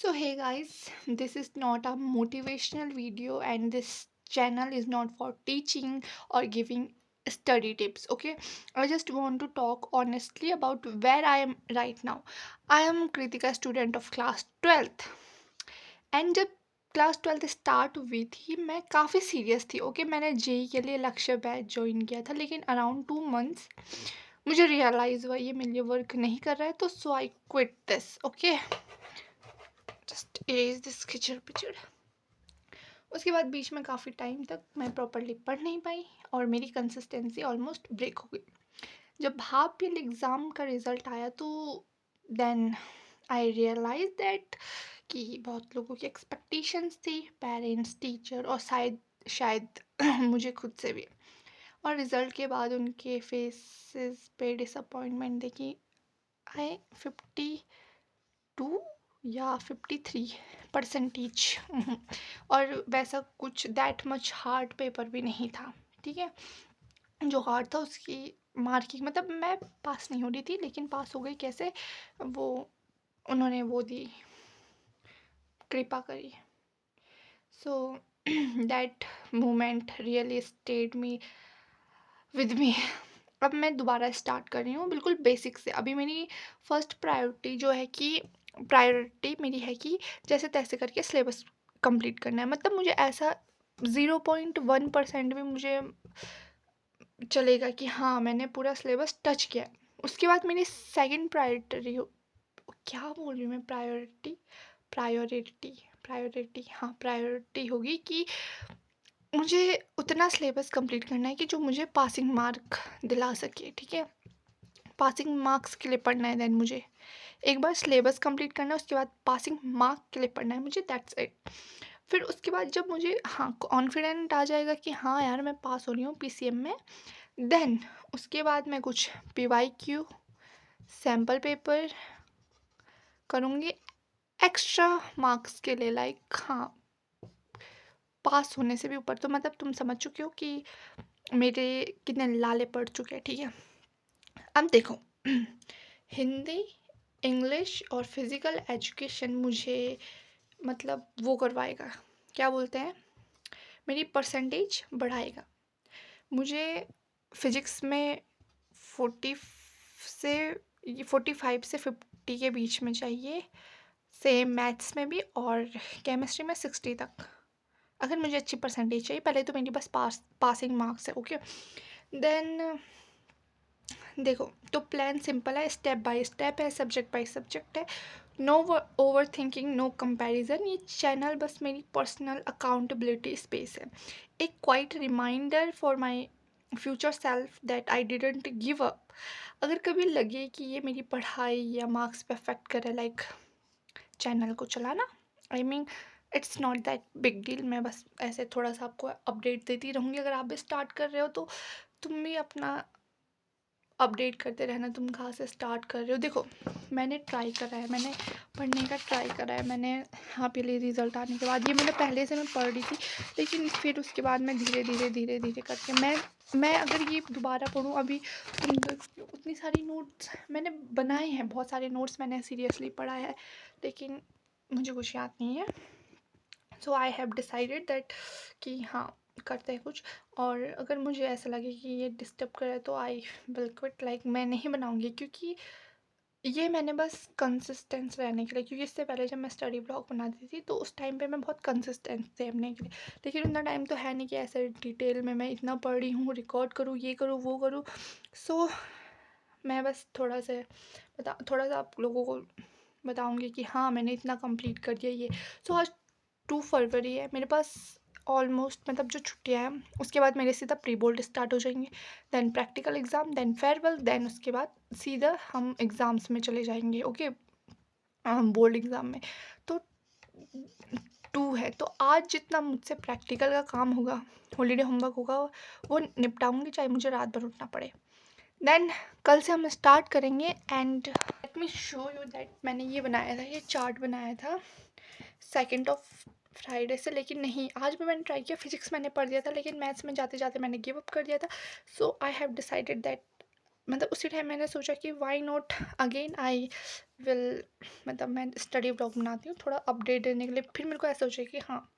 So, hey guys, this is not a motivational video, and this channel is not for teaching or giving study tips. Okay, I just want to talk honestly about where I am right now. I am Kritika, student of class 12th, and जब class 12th start हुई थी मैं काफ़ी serious थी। Okay, मैंने JEE के लिए लक्ष्य बैच ज्वाइन किया था, लेकिन अराउंड 2 मंथ्स मुझे रियलाइज़ हुआ ये मेरे लिए वर्क नहीं कर रहा है, तो so I quit this. Okay, just erase this खिचड़ पिचड़। उसके बाद बीच में काफ़ी टाइम तक मैं प्रॉपरली पढ़ नहीं पाई और मेरी कंसिस्टेंसी ऑलमोस्ट ब्रेक हो गई। जब हाफ ईयर एग्ज़ाम का रिज़ल्ट आया तो देन आई रियलाइज दैट कि बहुत लोगों की एक्सपेक्टेशंस थी, पेरेंट्स, टीचर और शायद शायद मुझे खुद से भी। और रिज़ल्ट के बाद उनके फेसेस पे डिसअपॉइंटमेंट देखी। आई 52 या 53 परसेंटेज और वैसा कुछ दैट मच हार्ड पेपर भी नहीं था। ठीक है, जो हार्ड था उसकी मार्किंग मतलब मैं पास नहीं हो रही थी, लेकिन पास हो गई कैसे, वो उन्होंने वो दी, कृपा करी। So that moment really stayed me with me. अब मैं दोबारा स्टार्ट कर रही हूँ बिल्कुल बेसिक से। अभी मेरी फर्स्ट प्रायोरिटी मेरी है कि जैसे तैसे करके सिलेबस कंप्लीट करना है। मतलब मुझे ऐसा 0.1% भी मुझे चलेगा कि हाँ मैंने पूरा सिलेबस टच किया है। उसके बाद मेरी सेकंड प्रायोरिटी, क्या बोल रही हूँ मैं, प्रायोरिटी प्रायोरिटी हाँ प्रायोरिटी होगी कि मुझे उतना सिलेबस कंप्लीट करना है कि जो मुझे पासिंग मार्क दिला सके। ठीक है, पासिंग मार्क्स के लिए पढ़ना है। देन मुझे एक बार सिलेबस कंप्लीट करना है, उसके बाद पासिंग मार्क के लिए पढ़ना है मुझे, दैट्स इट। फिर उसके बाद जब मुझे हाँ कॉन्फिडेंट आ जाएगा कि हाँ यार मैं पास हो रही हूँ पीसीएम में, देन उसके बाद मैं कुछ पीवाईक्यू सैम्पल पेपर करूँगी एक्स्ट्रा मार्क्स के लिए, लाइक हाँ पास होने से भी ऊपर। तो मतलब तुम समझ चुके हो कि मेरे कितने लाले पड़ चुके हैं। ठीक है, अब देखो हिंदी, इंग्लिश और फिज़िकल एजुकेशन मुझे मतलब वो करवाएगा, क्या बोलते हैं, मेरी परसेंटेज बढ़ाएगा। मुझे फिज़िक्स में 40 से 45 से 50 के बीच में चाहिए, सेम मैथ्स में भी, और केमिस्ट्री में 60 तक। अगर मुझे अच्छी परसेंटेज चाहिए, पहले तो मेरी बस पासिंग मार्क्स है। ओके, देन देखो तो प्लान सिंपल है, स्टेप बाय स्टेप है, सब्जेक्ट बाय सब्जेक्ट है। No over thinking, no comparison. ये चैनल बस मेरी पर्सनल अकाउंटेबिलिटी स्पेस है, एक quiet reminder for my future self that I didn't give up. अगर कभी लगे कि ये मेरी पढ़ाई या मार्क्स पे अफेक्ट करे, लाइक चैनल को चलाना, I mean it's not that big deal. मैं बस ऐसे थोड़ा सा आपको अपडेट देती रहूँगी। अगर आप भी स्टार्ट कर रहे हो तो तुम भी अपना अपडेट करते रहना, तुम कहाँ से स्टार्ट कर रहे हो। देखो मैंने ट्राई करा है, मैंने पढ़ने का ट्राई करा है। मैंने हाँ पहले रिज़ल्ट आने के बाद ये मैंने पहले से मैं पढ़ रही थी, लेकिन फिर उसके बाद मैं धीरे धीरे करके मैं अगर ये दोबारा पढूँ अभी, उतनी सारी नोट्स मैंने बनाए हैं, बहुत सारे नोट्स मैंने सीरियसली पढ़ा है, लेकिन मुझे कुछ याद नहीं है। सो आई हैव डिसाइडेड दैट कि हाँ करते हैं कुछ। और अगर मुझे ऐसा लगे कि ये डिस्टर्ब करे तो आई विल क्विट, लाइक मैं नहीं बनाऊँगी, क्योंकि ये मैंने बस कंसिस्टेंस रहने के लिए, क्योंकि इससे पहले जब मैं स्टडी ब्लॉग बनाती थी तो उस टाइम पे मैं बहुत कंसिस्टेंट थे अपने के लिए, लेकिन उतना टाइम तो है नहीं कि ऐसे डिटेल में मैं इतना पढ़ रही हूँ, रिकॉर्ड करूँ, ये करूँ, वो करूँ। सो मैं बस थोड़ा सा आप लोगों को बताऊँगी कि हाँ मैंने इतना कंप्लीट कर दिया ये। सो आज 2 फरवरी है, मेरे पास ऑलमोस्ट मतलब जो छुट्टियाँ हैं उसके बाद मेरे सीधा प्री बोर्ड स्टार्ट हो जाएंगे, then practical exam, then farewell, then उसके बाद सीधा हम एग्ज़ाम्स में चले जाएंगे। ओके, बोर्ड एग्ज़ाम में तो 2 है, तो आज जितना मुझसे प्रैक्टिकल का काम होगा, हॉलीडे होमवर्क होगा, वो निपटाऊंगी चाहे मुझे रात भर उठना पड़े। देन कल से हम स्टार्ट करेंगे। And let me show you that मैंने ये बनाया था, ये चार्ट बनाया था 2 फ्राइडे से, लेकिन नहीं आज भी मैंने ट्राई किया। फिजिक्स मैंने पढ़ दिया था, लेकिन मैथ्स में जाते जाते मैंने गिव अप कर दिया था। सो आई हैव डिसाइडेड दैट मतलब उसी टाइम मैंने सोचा कि why not again I will, मतलब मैं स्टडी व्लॉग बनाती हूँ थोड़ा अपडेट देने के लिए। फिर मेरे को ऐसा सोचा कि हाँ,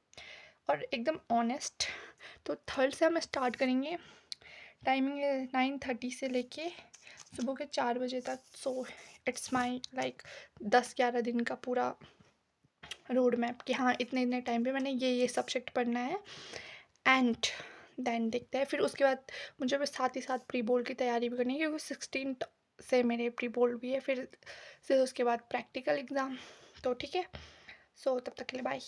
और एकदम ऑनेस्ट, तो थर्ड से हम स्टार्ट करेंगे। टाइमिंग है 9:30 से लेके सुबह के 4 बजे तक। सो इट्स माई लाइक 10-11 दिन का पूरा रोड मैप कि हाँ इतने इतने टाइम पे मैंने ये सब्जेक्ट पढ़ना है। एंड देन देखते हैं फिर उसके बाद मुझे बस साथ ही साथ प्री बोर्ड की तैयारी भी करनी है, क्योंकि 16 से मेरे प्री बोर्ड भी है, फिर से उसके बाद प्रैक्टिकल एग्ज़ाम। तो ठीक है, सो तब तक के लिए बाय।